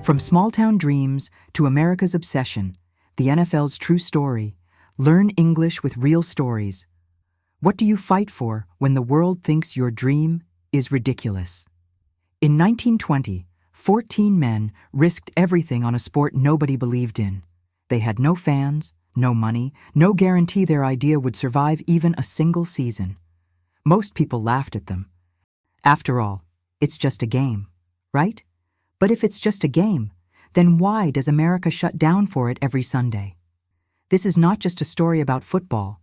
From small-town dreams to America's obsession, the NFL's true story. Learn English with real stories. What do you fight for when the world thinks your dream is ridiculous? In 1920, 14 men risked everything on a sport nobody believed in. They had no fans, no money, no guarantee their idea would survive even a single season. Most people laughed at them. After all, it's just a game, right? But if it's just a game, then why does America shut down for it every Sunday? This is not just a story about football.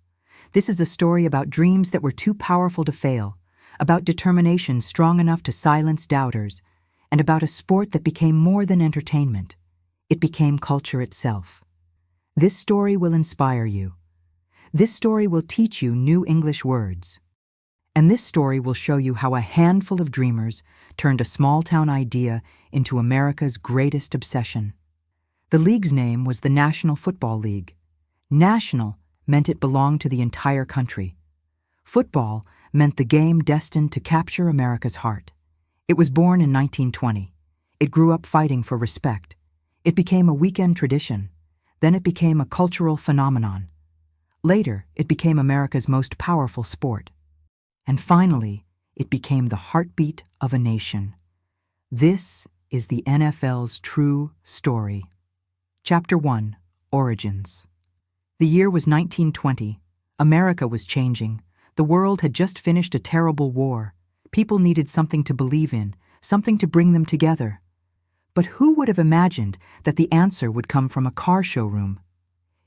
This is a story about dreams that were too powerful to fail, about determination strong enough to silence doubters, and about a sport that became more than entertainment. It became culture itself. This story will inspire you. This story will teach you new English words. And this story will show you how a handful of dreamers turned a small-town idea into America's greatest obsession. The league's name was the National Football League. National meant it belonged to the entire country. Football meant the game destined to capture America's heart. It was born in 1920. It grew up fighting for respect. It became a weekend tradition. Then it became a cultural phenomenon. Later, it became America's most powerful sport. And finally, it became the heartbeat of a nation. This is the NFL's true story. Chapter 1: Origins. The year was 1920. America was changing. The world had just finished a terrible war. People needed something to believe in, something to bring them together. But who would have imagined that the answer would come from a car showroom?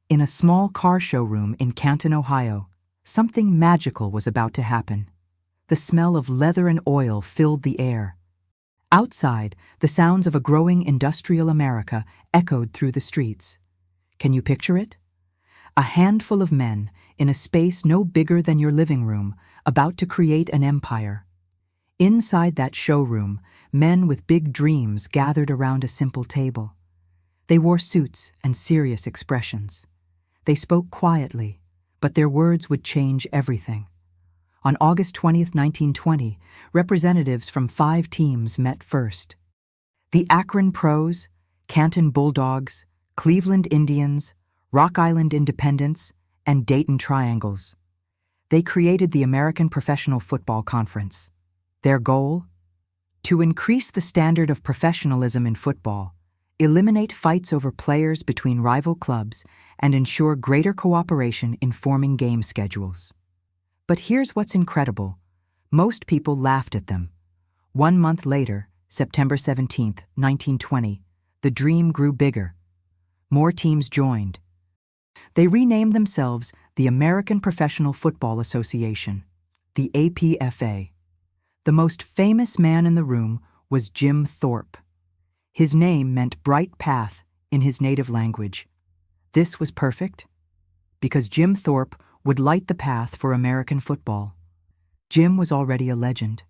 In a small car showroom in Canton, Ohio, something magical was about to happen. The smell of leather and oil filled the air. Outside, the sounds of a growing industrial America echoed through the streets. Can you picture it? A handful of men in a space no bigger than your living room, about to create an empire. Inside that showroom, men with big dreams gathered around a simple table. They wore suits and serious expressions. They spoke quietly, but their words would change everything. On August 20th, 1920, representatives from 5 teams met first. The Akron Pros, Canton Bulldogs, Cleveland Indians, Rock Island Independents, and Dayton Triangles. They created the American Professional Football Conference. Their goal? To increase the standard of professionalism in football, eliminate fights over players between rival clubs, and ensure greater cooperation in forming game schedules. But here's what's incredible. Most people laughed at them. 1 month later, September 17th, 1920, the dream grew bigger. More teams joined. They renamed themselves the American Professional Football Association, the APFA. The most famous man in the room was Jim Thorpe. His name meant bright path in his native language. This was perfect, because Jim Thorpe would light the path for American football. Jim was already a legend.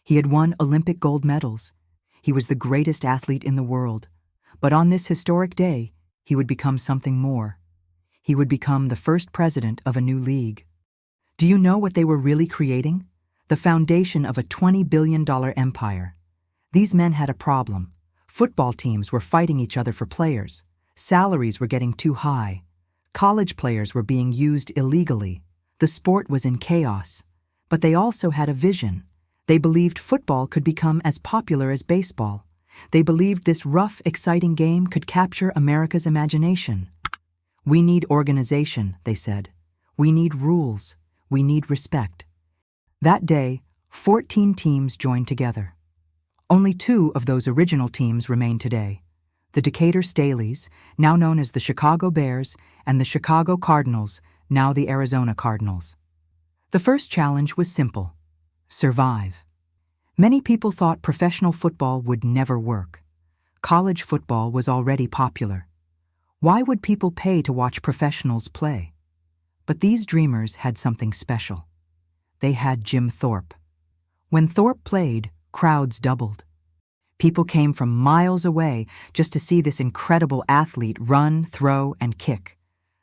He had won Olympic gold medals. He was the greatest athlete in the world. But on this historic day, he would become something more. He would become the first president of a new league. Do you know what they were really creating? The foundation of a $20 billion empire. These men had a problem. Football teams were fighting each other for players. Salaries were getting too high. College players were being used illegally. The sport was in chaos. But they also had a vision. They believed football could become as popular as baseball. They believed this rough, exciting game could capture America's imagination. We need organization, they said. We need rules. We need respect. That day, 14 teams joined together. Only 2 of those original teams remain today. The Decatur Staleys, now known as the Chicago Bears, and the Chicago Cardinals, now the Arizona Cardinals. The first challenge was simple: survive. Many people thought professional football would never work. College football was already popular. Why would people pay to watch professionals play? But these dreamers had something special. They had Jim Thorpe. When Thorpe played, crowds doubled. People came from miles away just to see this incredible athlete run, throw, and kick.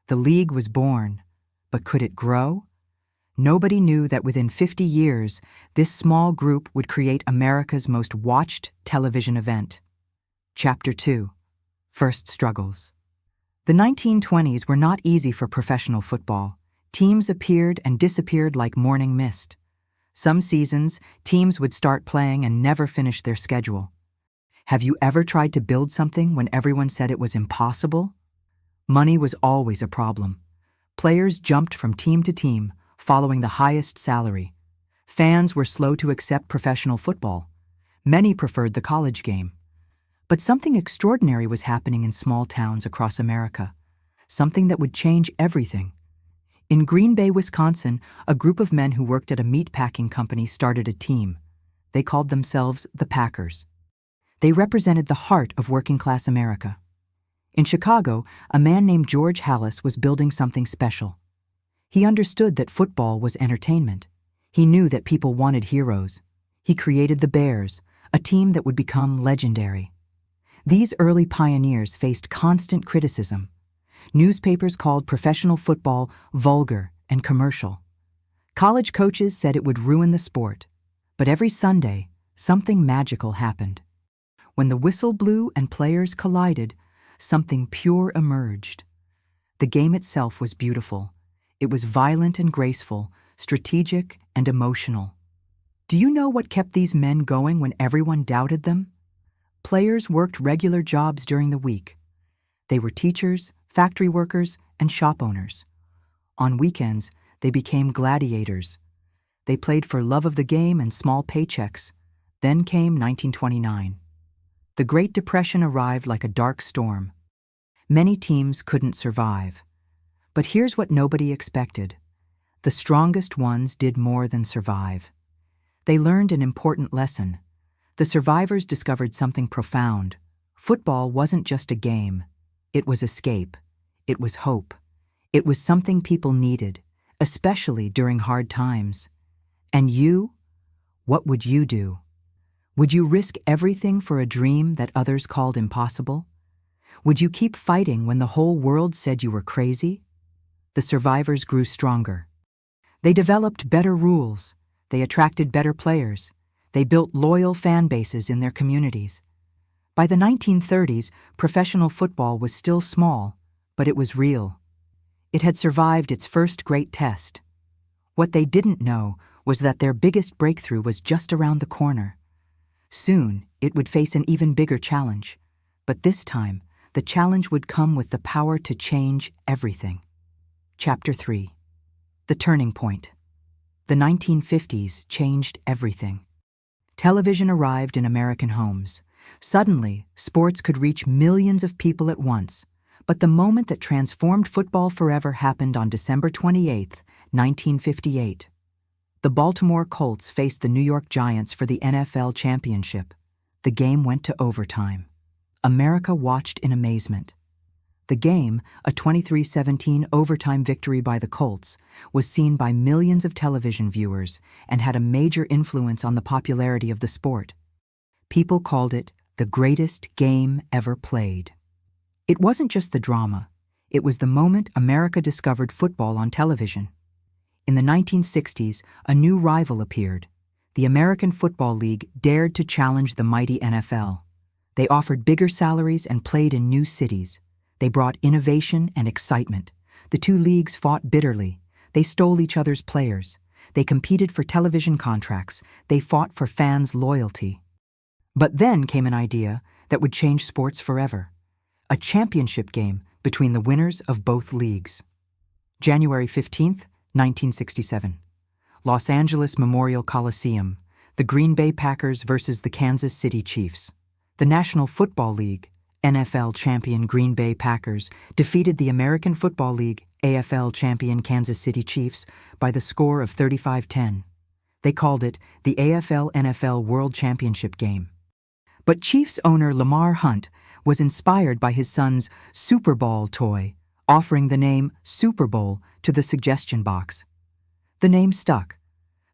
The league was born. But could it grow? Nobody knew that within 50 years, this small group would create America's most watched television event. Chapter 2. First Struggles. The 1920s were not easy for professional football. Teams appeared and disappeared like morning mist. Some seasons, teams would start playing and never finish their schedule. Have you ever tried to build something when everyone said it was impossible? Money was always a problem. Players jumped from team to team, following the highest salary. Fans were slow to accept professional football. Many preferred the college game. But something extraordinary was happening in small towns across America. Something that would change everything. In Green Bay, Wisconsin, a group of men who worked at a meatpacking company started a team. They called themselves the Packers. They represented the heart of working-class America. In Chicago, a man named George Halas was building something special. He understood that football was entertainment. He knew that people wanted heroes. He created the Bears, a team that would become legendary. These early pioneers faced constant criticism. Newspapers called professional football vulgar and commercial. College coaches said it would ruin the sport. But every Sunday, something magical happened. When the whistle blew and players collided, something pure emerged. The game itself was beautiful. It was violent and graceful, strategic and emotional. Do you know what kept these men going when everyone doubted them? Players worked regular jobs during the week. They were teachers, factory workers, and shop owners. On weekends, they became gladiators. They played for love of the game and small paychecks. Then came 1929. The Great Depression arrived like a dark storm. Many teams couldn't survive. But here's what nobody expected. The strongest ones did more than survive. They learned an important lesson. The survivors discovered something profound. Football wasn't just a game. It was escape. It was hope. It was something people needed, especially during hard times. And you? What would you do? Would you risk everything for a dream that others called impossible? Would you keep fighting when the whole world said you were crazy? The survivors grew stronger. They developed better rules. They attracted better players. They built loyal fan bases in their communities. By the 1930s, professional football was still small, but it was real. It had survived its first great test. What they didn't know was that their biggest breakthrough was just around the corner. Soon, it would face an even bigger challenge. But this time, the challenge would come with the power to change everything. Chapter 3. The Turning Point. The 1950s changed everything. Television arrived in American homes. Suddenly, sports could reach millions of people at once. But the moment that transformed football forever happened on December 28, 1958. The Baltimore Colts faced the New York Giants for the NFL championship. The game went to overtime. America watched in amazement. The game, a 23-17 overtime victory by the Colts, was seen by millions of television viewers and had a major influence on the popularity of the sport. People called it the greatest game ever played. It wasn't just the drama. It was the moment America discovered football on television. In the 1960s, a new rival appeared. The American Football League dared to challenge the mighty NFL. They offered bigger salaries and played in new cities. They brought innovation and excitement. The two leagues fought bitterly. They stole each other's players. They competed for television contracts. They fought for fans' loyalty. But then came an idea that would change sports forever. A championship game between the winners of both leagues. January 15th, 1967. Los Angeles Memorial Coliseum. The Green Bay Packers versus the Kansas City Chiefs. The National Football League, NFL champion Green Bay Packers, defeated the American Football League, AFL champion Kansas City Chiefs by the score of 35-10. They called it the AFL-NFL World Championship game. But Chiefs owner Lamar Hunt was inspired by his son's Super Bowl toy, offering the name Super Bowl to the suggestion box. The name stuck.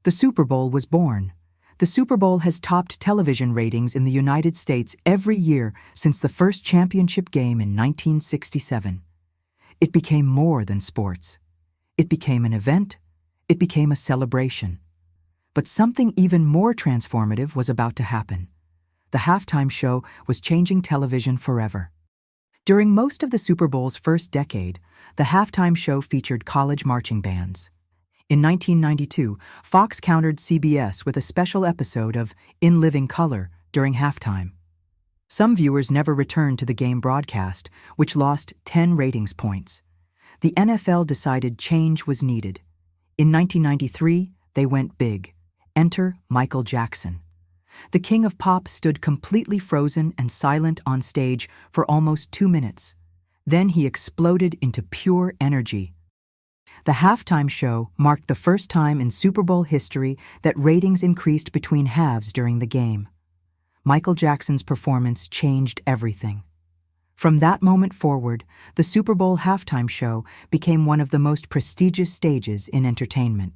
The Super Bowl was born. The Super Bowl has topped television ratings in the United States every year since the first championship game in 1967. It became more than sports. It became an event. It became a celebration. But something even more transformative was about to happen. The halftime show was changing television forever. During most of the Super Bowl's first decade, the halftime show featured college marching bands. In 1992, Fox countered CBS with a special episode of In Living Color during halftime. Some viewers never returned to the game broadcast, which lost 10 ratings points. The NFL decided change was needed. In 1993, they went big. Enter Michael Jackson. The king of pop stood completely frozen and silent on stage for almost 2 minutes. Then he exploded into pure energy. The halftime show marked the first time in Super Bowl history that ratings increased between halves during the game. Michael Jackson's performance changed everything. From that moment forward, the Super Bowl halftime show became one of the most prestigious stages in entertainment.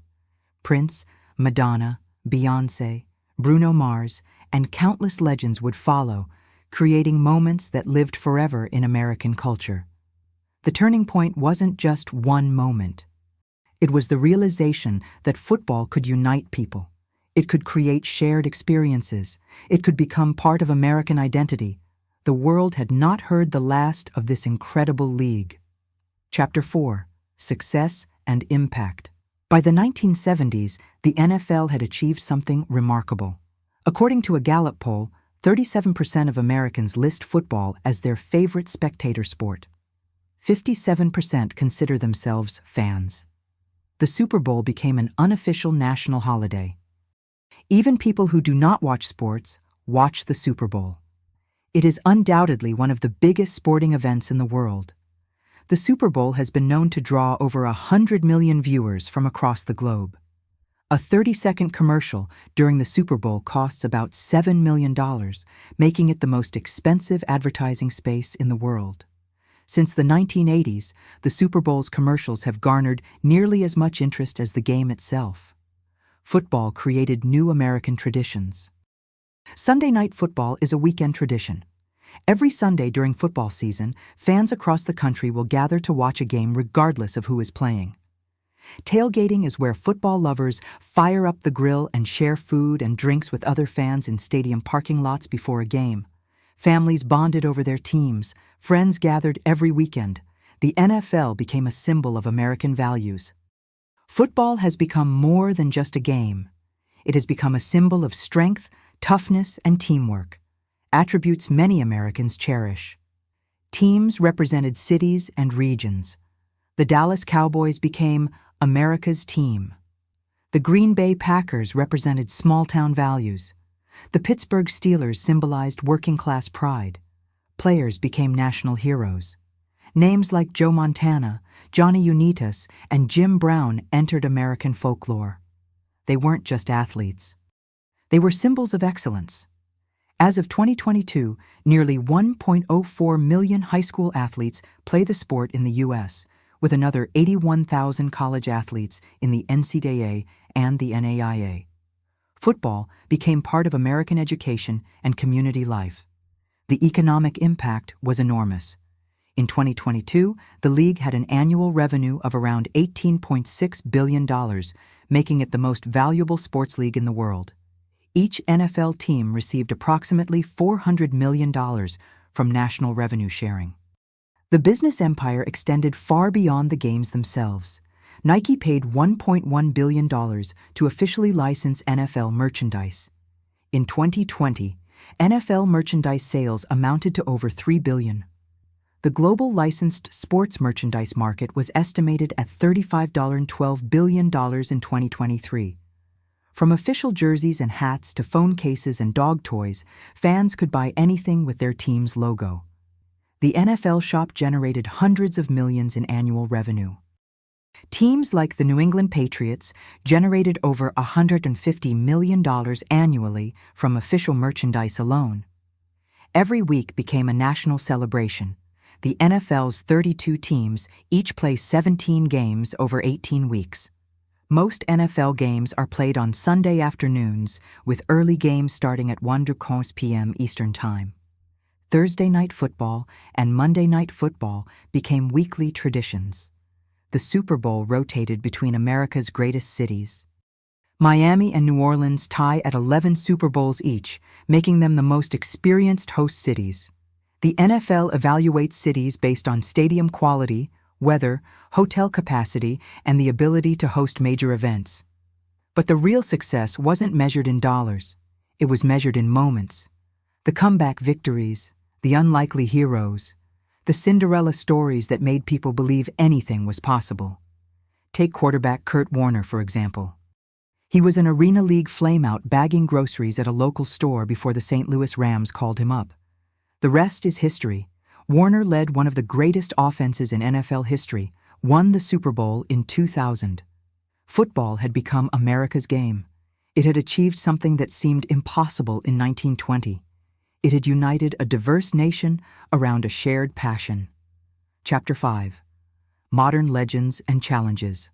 Prince, Madonna, Beyoncé, Bruno Mars, and countless legends would follow, creating moments that lived forever in American culture. The turning point wasn't just one moment. It was the realization that football could unite people. It could create shared experiences. It could become part of American identity. The world had not heard the last of this incredible league. Chapter 4: Success and Impact. By the 1970s, the NFL had achieved something remarkable. According to a Gallup poll, 37% of Americans list football as their favorite spectator sport. 57% consider themselves fans. The Super Bowl became an unofficial national holiday. Even people who do not watch sports watch the Super Bowl. It is undoubtedly one of the biggest sporting events in the world. The Super Bowl has been known to draw over 100 million viewers from across the globe. A 30-second commercial during the Super Bowl costs about $7 million, making it the most expensive advertising space in the world. Since the 1980s, the Super Bowl's commercials have garnered nearly as much interest as the game itself. Football created new American traditions. Sunday Night Football is a weekend tradition. Every Sunday during football season, fans across the country will gather to watch a game regardless of who is playing. Tailgating is where football lovers fire up the grill and share food and drinks with other fans in stadium parking lots before a game. Families bonded over their teams. Friends gathered every weekend. The NFL became a symbol of American values. Football has become more than just a game. It has become a symbol of strength, toughness, and teamwork, attributes many Americans cherish. Teams represented cities and regions. The Dallas Cowboys became America's team. The Green Bay Packers represented small-town values. The Pittsburgh Steelers symbolized working-class pride. Players became national heroes. Names like Joe Montana, Johnny Unitas, and Jim Brown entered American folklore. They weren't just athletes. They were symbols of excellence. As of 2022, nearly 1.04 million high school athletes play the sport in the U.S., with another 81,000 college athletes in the NCAA and the NAIA. Football became part of American education and community life. The economic impact was enormous. In 2022, the league had an annual revenue of around $18.6 billion, making it the most valuable sports league in the world. Each NFL team received approximately $400 million from national revenue sharing. The business empire extended far beyond the games themselves. Nike paid $1.1 billion to officially license NFL merchandise. In 2020, NFL merchandise sales amounted to over $3 billion. The global licensed sports merchandise market was estimated at $35.12 billion in 2023. From official jerseys and hats to phone cases and dog toys, fans could buy anything with their team's logo. The NFL shop generated hundreds of millions in annual revenue. Teams like the New England Patriots generated over $150 million annually from official merchandise alone. Every week became a national celebration. The NFL's 32 teams each play 17 games over 18 weeks. Most NFL games are played on Sunday afternoons, with early games starting at 1:15 p.m. Eastern Time. Thursday Night Football and Monday Night Football became weekly traditions. The Super Bowl rotated between America's greatest cities. Miami and New Orleans tie at 11 Super Bowls each, making them the most experienced host cities. The NFL evaluates cities based on stadium quality, weather, hotel capacity, and the ability to host major events. But the real success wasn't measured in dollars. It was measured in moments. The comeback victories, the unlikely heroes, the Cinderella stories that made people believe anything was possible. Take quarterback Kurt Warner, for example. He was an Arena League flameout bagging groceries at a local store before the St. Louis Rams called him up. The rest is history. Warner led one of the greatest offenses in NFL history, won the Super Bowl in 2000. Football had become America's game. It had achieved something that seemed impossible in 1920. It had united a diverse nation around a shared passion. Chapter 5. Modern Legends and Challenges.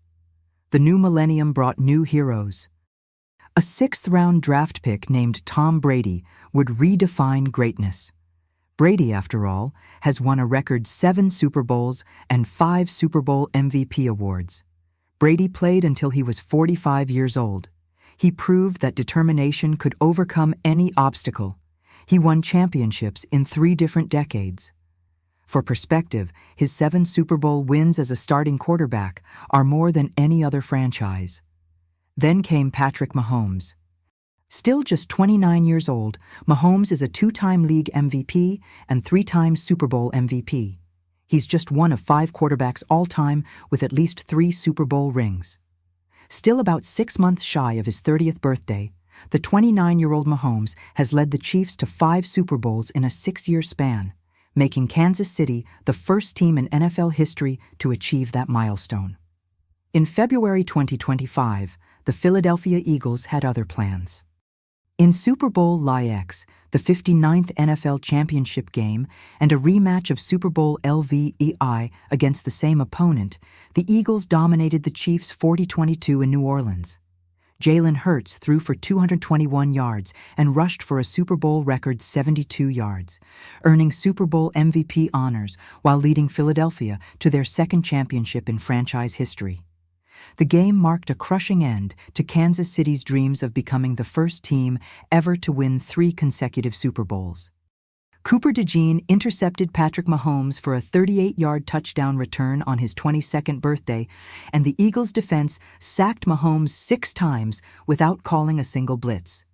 The new millennium brought new heroes. A sixth-round draft pick named Tom Brady would redefine greatness. Brady, after all, has won a record 7 Super Bowls and 5 Super Bowl MVP awards. Brady played until he was 45 years old. He proved that determination could overcome any obstacle. He won championships in 3 different decades. For perspective, his 7 Super Bowl wins as a starting quarterback are more than any other franchise. Then came Patrick Mahomes. Still just 29 years old, Mahomes is a 2-time league MVP and 3-time Super Bowl MVP. He's just one of 5 quarterbacks all-time with at least 3 Super Bowl rings. Still about 6 months shy of his 30th birthday, the 29-year-old Mahomes has led the Chiefs to 5 Super Bowls in a 6-year span, making Kansas City the first team in NFL history to achieve that milestone. In February 2025, the Philadelphia Eagles had other plans. In Super Bowl LIX, the 59th NFL championship game, and a rematch of Super Bowl LVEI against the same opponent, the Eagles dominated the Chiefs 40-22 in New Orleans. Jalen Hurts threw for 221 yards and rushed for a Super Bowl record 72 yards, earning Super Bowl MVP honors while leading Philadelphia to their second championship in franchise history. The game marked a crushing end to Kansas City's dreams of becoming the first team ever to win 3 consecutive Super Bowls. Cooper DeJean intercepted Patrick Mahomes for a 38-yard touchdown return on his 22nd birthday, and the Eagles' defense sacked Mahomes 6 times without calling a single blitz.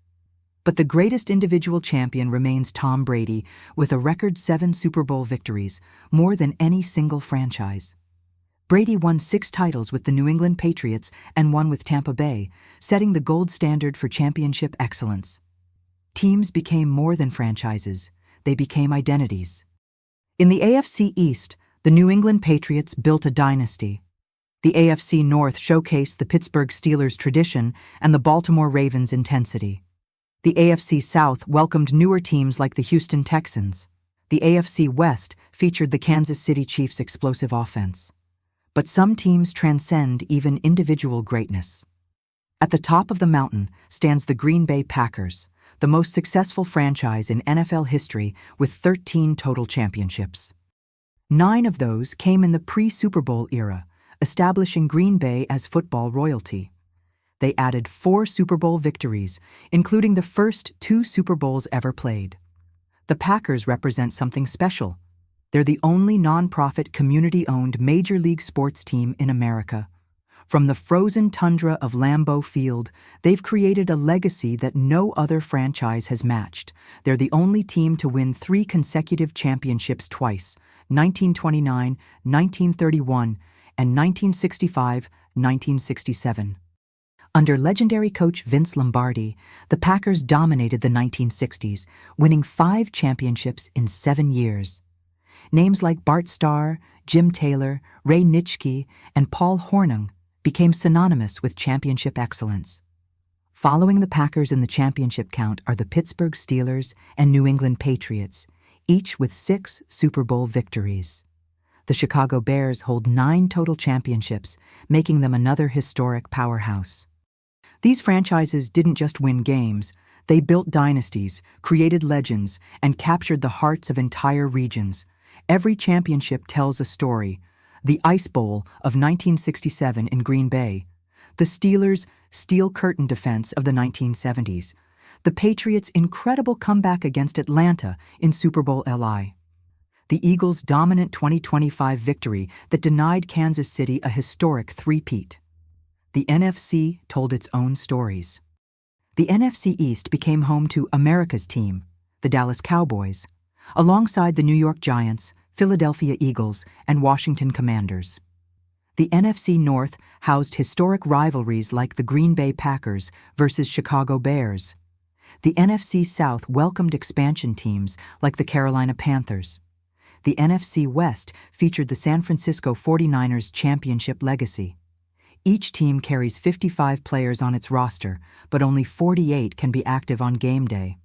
But the greatest individual champion remains Tom Brady, with a record 7 Super Bowl victories, more than any single franchise. Brady won 6 titles with the New England Patriots and 1 with Tampa Bay, setting the gold standard for championship excellence. Teams became more than franchises. They became identities. In the AFC East, the New England Patriots built a dynasty. The AFC North showcased the Pittsburgh Steelers' tradition and the Baltimore Ravens' intensity. The AFC South welcomed newer teams like the Houston Texans. The AFC West featured the Kansas City Chiefs' explosive offense. But some teams transcend even individual greatness. At the top of the mountain stands the Green Bay Packers, the most successful franchise in NFL history with 13 total championships. 9 of those came in the pre-Super Bowl era, establishing Green Bay as football royalty. They added 4 Super Bowl victories, including the first 2 Super Bowls ever played. The Packers represent something special. They're the only nonprofit, community-owned Major League sports team in America. From the frozen tundra of Lambeau Field, they've created a legacy that no other franchise has matched. They're the only team to win 3 consecutive championships twice, 1929, 1931, and 1965-1967. Under legendary coach Vince Lombardi, the Packers dominated the 1960s, winning 5 championships in 7 years. Names like Bart Starr, Jim Taylor, Ray Nitschke, and Paul Hornung became synonymous with championship excellence. Following the Packers in the championship count are the Pittsburgh Steelers and New England Patriots, each with 6 Super Bowl victories. The Chicago Bears hold 9 total championships, making them another historic powerhouse. These franchises didn't just win games, they built dynasties, created legends, and captured the hearts of entire regions. Every championship tells a story. The Ice Bowl of 1967 in Green Bay, the Steelers' steel curtain defense of the 1970s, the Patriots' incredible comeback against Atlanta in Super Bowl LI, the Eagles' dominant 2025 victory that denied Kansas City a historic three-peat. The NFC told its own stories. The NFC East became home to America's team, the Dallas Cowboys, alongside the New York Giants, Philadelphia Eagles, and Washington Commanders. The NFC North housed historic rivalries like the Green Bay Packers versus Chicago Bears. The NFC South welcomed expansion teams like the Carolina Panthers. The NFC West featured the San Francisco 49ers championship legacy. Each team carries 55 players on its roster, but only 48 can be active on game day.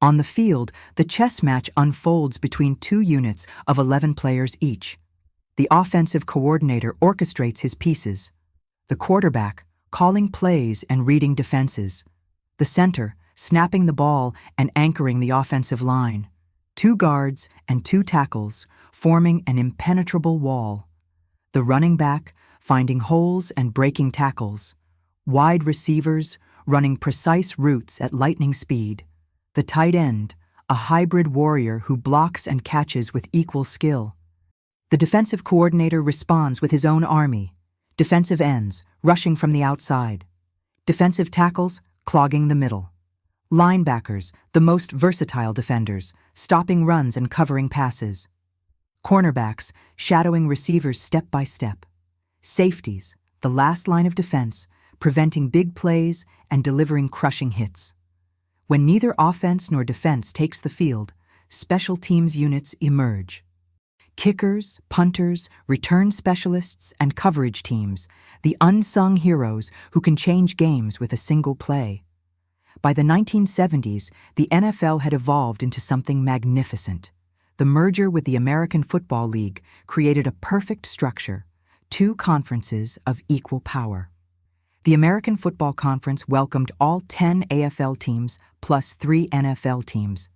On the field, the chess match unfolds between two units of 11 players each. The offensive coordinator orchestrates his pieces, the quarterback calling plays and reading defenses, the center snapping the ball and anchoring the offensive line, two guards and two tackles forming an impenetrable wall, the running back finding holes and breaking tackles, wide receivers running precise routes at lightning speed, the tight end, a hybrid warrior who blocks and catches with equal skill. The defensive coordinator responds with his own army, defensive ends rushing from the outside, defensive tackles clogging the middle, linebackers, the most versatile defenders, stopping runs and covering passes, cornerbacks shadowing receivers step by step, safeties, the last line of defense, preventing big plays and delivering crushing hits. When neither offense nor defense takes the field, special teams units emerge. Kickers, punters, return specialists, and coverage teams, the unsung heroes who can change games with a single play. By the 1970s, the NFL had evolved into something magnificent. The merger with the American Football League created a perfect structure, two conferences of equal power. The American Football Conference welcomed all 10 AFL teams plus 3 NFL teams.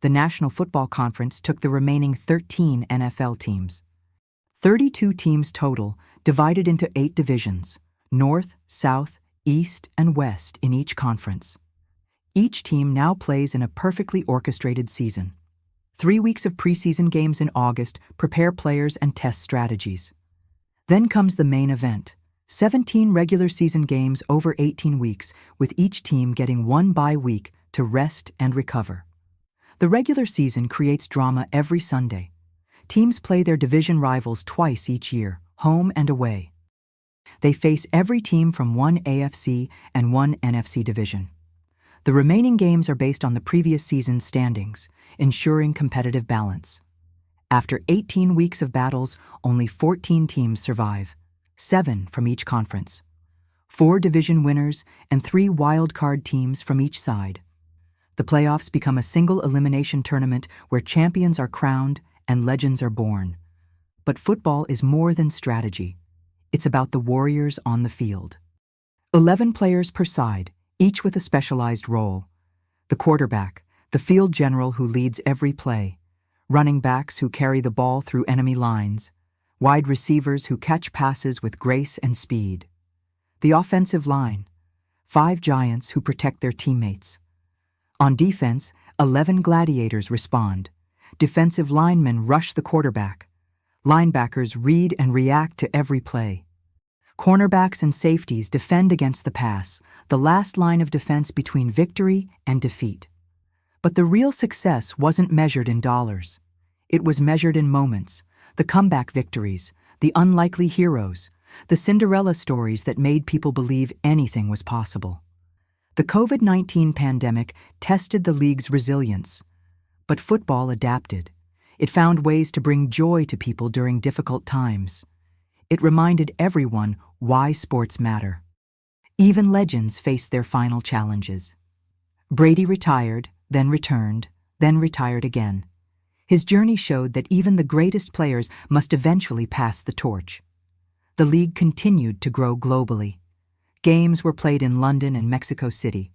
The National Football Conference took the remaining 13 NFL teams. 32 teams total, divided into 8 divisions, North, South, East, and West in each conference. Each team now plays in a perfectly orchestrated season. 3 weeks of preseason games in August prepare players and test strategies. Then comes the main event, 17 regular season games over 18 weeks, with each team getting one bye week to rest and recover. The regular season creates drama every Sunday. Teams play their division rivals twice each year, home and away. They face every team from one AFC and one NFC division. The remaining games are based on the previous season's standings, ensuring competitive balance. After 18 weeks of battles, only 14 teams survive, 7 from each conference, 4 division winners and 3 wild card teams from each side. The playoffs become a single elimination tournament where champions are crowned and legends are born. But football is more than strategy. It's about the warriors on the field. 11 players per side, each with a specialized role. The quarterback, the field general who leads every play. Running backs who carry the ball through enemy lines. Wide receivers who catch passes with grace and speed. The offensive line, 5 giants who protect their teammates. On defense, 11 gladiators respond. Defensive linemen rush the quarterback. Linebackers read and react to every play. Cornerbacks and safeties defend against the pass, the last line of defense between victory and defeat. But the real success wasn't measured in dollars. It was measured in moments, the comeback victories, the unlikely heroes, the Cinderella stories that made people believe anything was possible. The COVID-19 pandemic tested the league's resilience, but football adapted. It found ways to bring joy to people during difficult times. It reminded everyone why sports matter. Even legends faced their final challenges. Brady retired, then returned, then retired again. His journey showed that even the greatest players must eventually pass the torch. The league continued to grow globally. Games were played in London and Mexico City.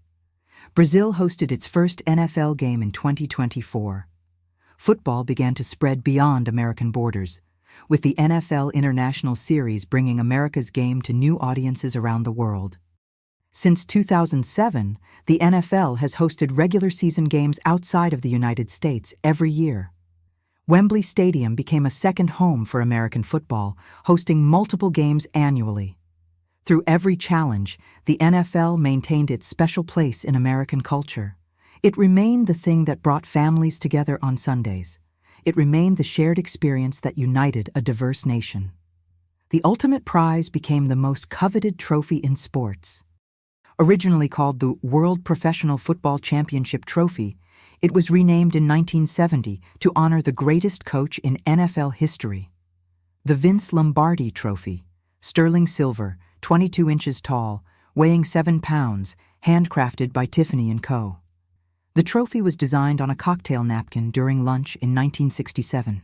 Brazil hosted its first NFL game in 2024. Football began to spread beyond American borders, with the NFL International Series bringing America's game to new audiences around the world. Since 2007, the NFL has hosted regular season games outside of the United States every year. Wembley Stadium became a second home for American football, hosting multiple games annually. Through every challenge, the NFL maintained its special place in American culture. It remained the thing that brought families together on Sundays. It remained the shared experience that united a diverse nation. The ultimate prize became the most coveted trophy in sports. Originally called the World Professional Football Championship Trophy, it was renamed in 1970 to honor the greatest coach in NFL history. The Vince Lombardi Trophy, sterling silver, 22 inches tall, weighing 7 pounds, handcrafted by Tiffany & Co. The trophy was designed on a cocktail napkin during lunch in 1967.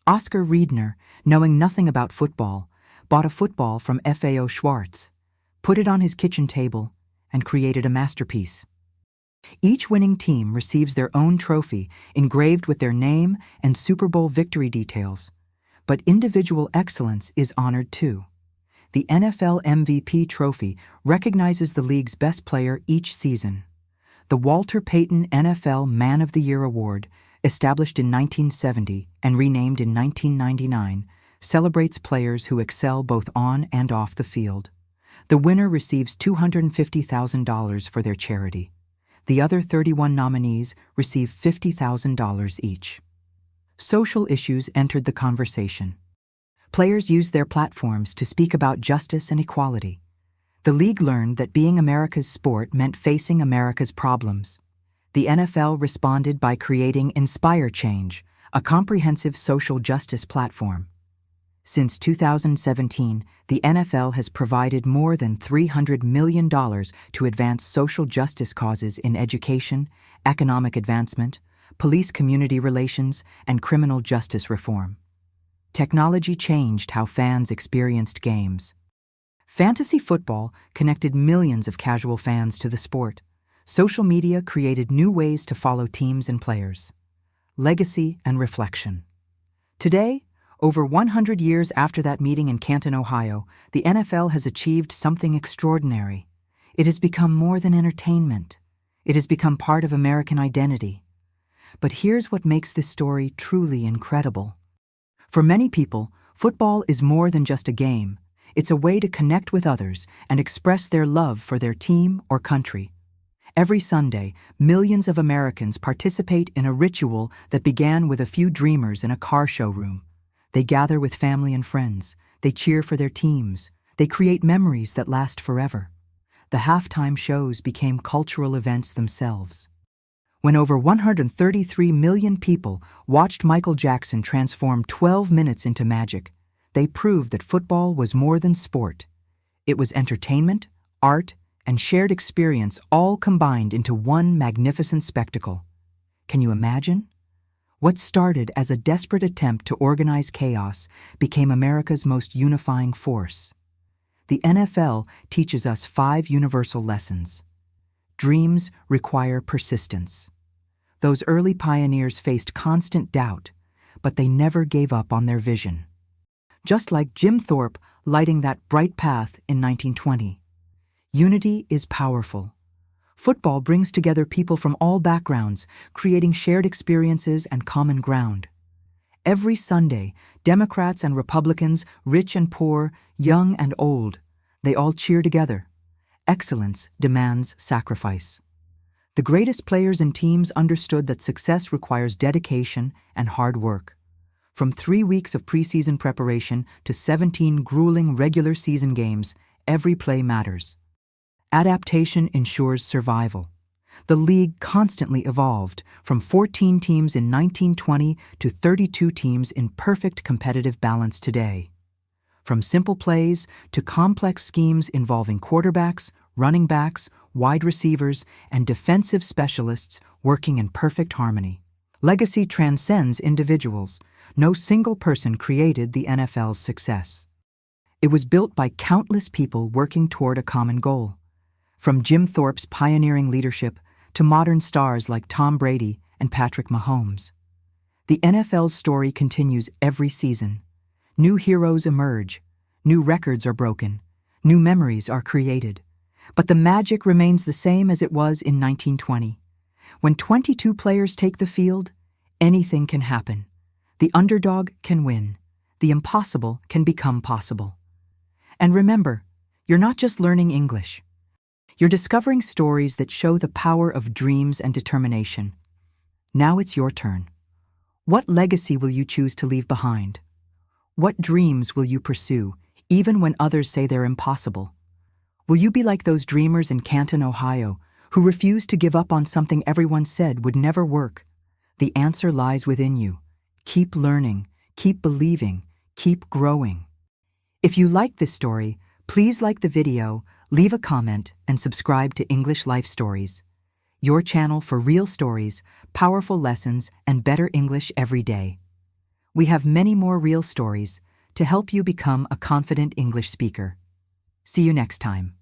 Oscar Riedner, knowing nothing about football, bought a football from FAO Schwarz, put it on his kitchen table, and created a masterpiece. Each winning team receives their own trophy engraved with their name and Super Bowl victory details, but individual excellence is honored too. The NFL MVP trophy recognizes the league's best player each season. The Walter Payton NFL Man of the Year Award, established in 1970 and renamed in 1999, celebrates players who excel both on and off the field. The winner receives $250,000 for their charity. The other 31 nominees receive $50,000 each. Social issues entered the conversation. Players used their platforms to speak about justice and equality. The league learned that being America's sport meant facing America's problems. The NFL responded by creating Inspire Change, a comprehensive social justice platform. Since 2017, the NFL has provided more than $300 million to advance social justice causes in education, economic advancement, police community relations, and criminal justice reform. Technology changed how fans experienced games. Fantasy football connected millions of casual fans to the sport. Social media created new ways to follow teams and players. Legacy and reflection. Today, over 100 years after that meeting in Canton, Ohio, the NFL has achieved something extraordinary. It has become more than entertainment. It has become part of American identity. But here's what makes this story truly incredible. For many people, football is more than just a game. It's a way to connect with others and express their love for their team or country. Every Sunday, millions of Americans participate in a ritual that began with a few dreamers in a car showroom. They gather with family and friends. They cheer for their teams. They create memories that last forever. The halftime shows became cultural events themselves. When over 133 million people watched Michael Jackson transform 12 minutes into magic, they proved that football was more than sport. It was entertainment, art, and shared experience all combined into one magnificent spectacle. Can you imagine? What started as a desperate attempt to organize chaos became America's most unifying force. The NFL teaches us 5 universal lessons. Dreams require persistence. Those early pioneers faced constant doubt, but they never gave up on their vision. Just like Jim Thorpe lighting that bright path in 1920. Unity is powerful. Football brings together people from all backgrounds, creating shared experiences and common ground. Every Sunday, Democrats and Republicans, rich and poor, young and old, they all cheer together. Excellence demands sacrifice. The greatest players and teams understood that success requires dedication and hard work. From 3 weeks of preseason preparation to 17 grueling regular season games, every play matters. Adaptation ensures survival. The league constantly evolved, from 14 teams in 1920 to 32 teams in perfect competitive balance today. From simple plays to complex schemes involving quarterbacks, running backs, wide receivers, and defensive specialists working in perfect harmony. Legacy transcends individuals. No single person created the NFL's success. It was built by countless people working toward a common goal. From Jim Thorpe's pioneering leadership to modern stars like Tom Brady and Patrick Mahomes. The NFL's story continues every season. New heroes emerge, new records are broken, new memories are created. But the magic remains the same as it was in 1920. When 22 players take the field, anything can happen. The underdog can win. The impossible can become possible. And remember, you're not just learning English. You're discovering stories that show the power of dreams and determination. Now it's your turn. What legacy will you choose to leave behind? What dreams will you pursue, even when others say they're impossible? Will you be like those dreamers in Canton, Ohio, who refused to give up on something everyone said would never work? The answer lies within you. Keep learning, keep believing, keep growing. If you like this story, please like the video, leave a comment, and subscribe to English Life Stories, your channel for real stories, powerful lessons, and better English every day. We have many more real stories to help you become a confident English speaker. See you next time.